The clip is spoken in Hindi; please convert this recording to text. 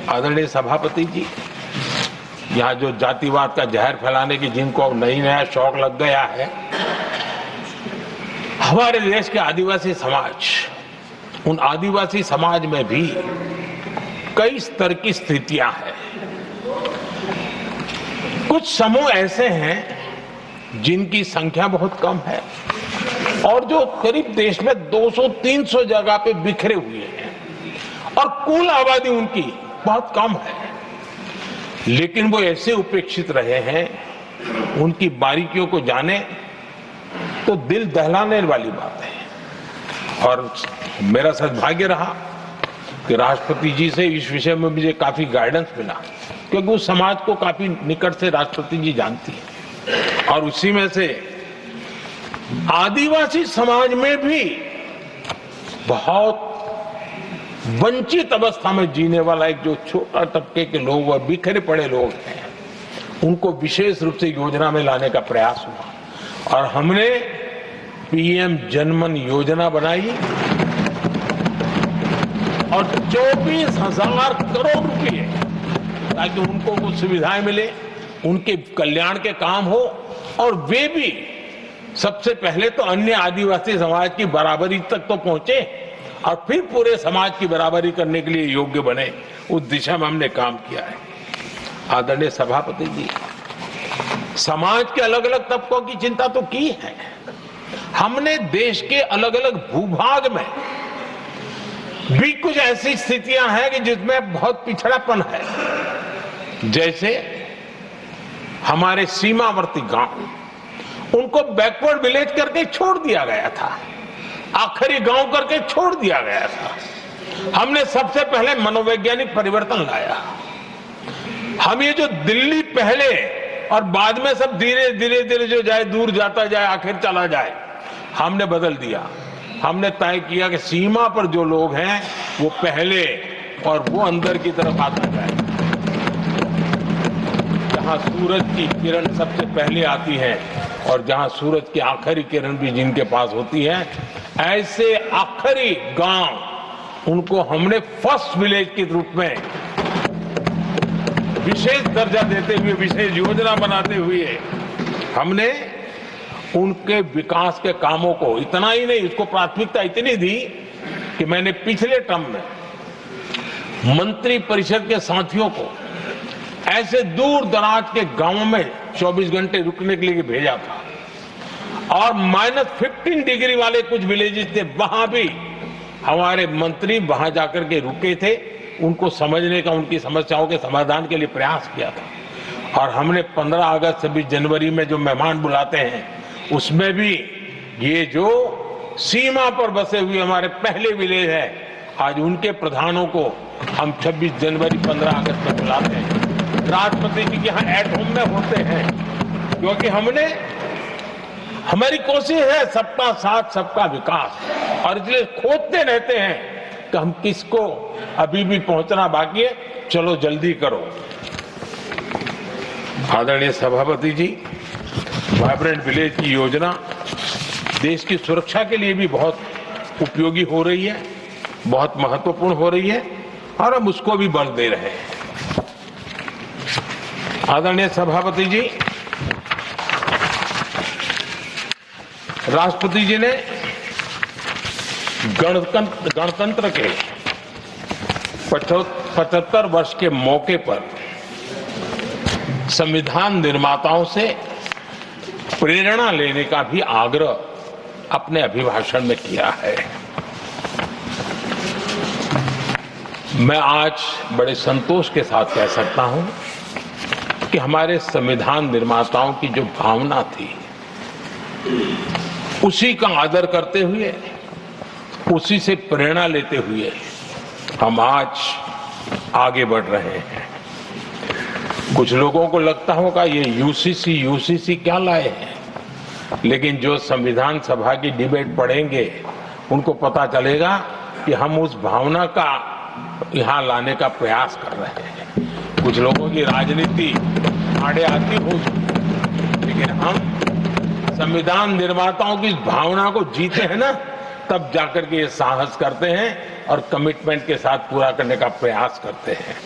आदरणीय सभापति जी, यहाँ जो जातिवाद का जहर फैलाने की जिनको अब नया शौक लग गया है, हमारे देश के आदिवासी समाज, उन आदिवासी समाज में भी कई स्तर की स्थितियां हैं। कुछ समूह ऐसे हैं जिनकी संख्या बहुत कम है और जो करीब देश में 200-300 जगह पे बिखरे हुए हैं और कुल आबादी उनकी बहुत कम है, लेकिन वो ऐसे उपेक्षित रहे हैं, उनकी बारीकियों को जाने तो दिल दहलाने वाली बात है। और मेरा सद्भाग्य रहा कि राष्ट्रपति जी से इस विषय में मुझे काफी गाइडेंस मिला, क्योंकि उस समाज को काफी निकट से राष्ट्रपति जी जानती है। और उसी में से आदिवासी समाज में भी बहुत वंचित अवस्था में जीने वाला एक जो छोटा तबके के लोग व बिखरे पड़े लोग हैं, उनको विशेष रूप से योजना में लाने का प्रयास हुआ और हमने पीएम जनमन योजना बनाई और 24,000 करोड़ रुपए ताकि उनको कुछ सुविधाएं मिले, उनके कल्याण के काम हो और वे भी सबसे पहले तो अन्य आदिवासी समाज की बराबरी तक तो पहुंचे और फिर पूरे समाज की बराबरी करने के लिए योग्य बने। उस दिशा में हमने काम किया है। आदरणीय सभापति जी, समाज के अलग अलग तबकों की चिंता तो की है। हमने देश के अलग अलग भूभाग में भी कुछ ऐसी स्थितियां हैं कि जिसमें बहुत पिछड़ापन है। जैसे हमारे सीमावर्ती गांव, उनको बैकवर्ड विलेज करके छोड़ दिया गया था, आखिरी गांव करके छोड़ दिया गया था। हमने सबसे पहले मनोवैज्ञानिक परिवर्तन लाया। हम ये जो दिल्ली पहले और बाद में सब धीरे धीरे जो जाए दूर जाता जाए आखिर चला जाए, हमने बदल दिया। हमने तय किया कि सीमा पर जो लोग हैं वो पहले और वो अंदर की तरफ आता जाए। जहां सूरज की किरण सबसे पहले आती है और जहां सूरज की आखिरी किरण भी जिनके पास होती है, ऐसे आखिरी गांव उनको हमने फर्स्ट विलेज के रूप में विशेष दर्जा देते हुए, विशेष योजना बनाते हुए हमने उनके विकास के कामों को, इतना ही नहीं, उसको प्राथमिकता इतनी दी कि मैंने पिछले टर्म में मंत्री परिषद के साथियों को ऐसे दूर दराज के गांवों में 24 घंटे रुकने के लिए भेजा था और -15 डिग्री वाले कुछ विलेजेस थे, वहां भी हमारे मंत्री वहां जाकर के रुके थे, उनको समझने का, उनकी समस्याओं के समाधान के लिए प्रयास किया था। और हमने 15 अगस्त 26 जनवरी में जो मेहमान बुलाते हैं, उसमें भी ये जो सीमा पर बसे हुए हमारे पहले विलेज है, आज उनके प्रधानों को हम 26 जनवरी 15 अगस्त में बुलाते हैं। राष्ट्रपति जी के यहाँ एट होम में होते हैं, क्योंकि हमारी कोशिश है सबका साथ सबका विकास, और इसलिए खोजते रहते हैं कि हम किसको अभी भी पहुंचना बाकी है, चलो जल्दी करो। आदरणीय सभापति जी, वाइब्रेंट विलेज की योजना देश की सुरक्षा के लिए भी बहुत उपयोगी हो रही है, बहुत महत्वपूर्ण हो रही है और हम उसको भी बल दे रहे हैं। आदरणीय सभापति जी, राष्ट्रपति जी ने गणतंत्र के 75 वर्ष के मौके पर संविधान निर्माताओं से प्रेरणा लेने का भी आग्रह अपने अभिभाषण में किया है। मैं आज बड़े संतोष के साथ कह सकता हूं कि हमारे संविधान निर्माताओं की जो भावना थी, उसी का आदर करते हुए, उसी से प्रेरणा लेते हुए हम आज आगे बढ़ रहे हैं। कुछ लोगों को लगता होगा ये यूसीसी क्या लाए हैं, लेकिन जो संविधान सभा की डिबेट पढ़ेंगे उनको पता चलेगा कि हम उस भावना का यहां लाने का प्रयास कर रहे हैं। कुछ लोगों की राजनीति आड़े आती हो, लेकिन हम संविधान निर्माताओं की इस भावना को जीते हैं ना, तब जाकर के ये साहस करते हैं और कमिटमेंट के साथ पूरा करने का प्रयास करते हैं।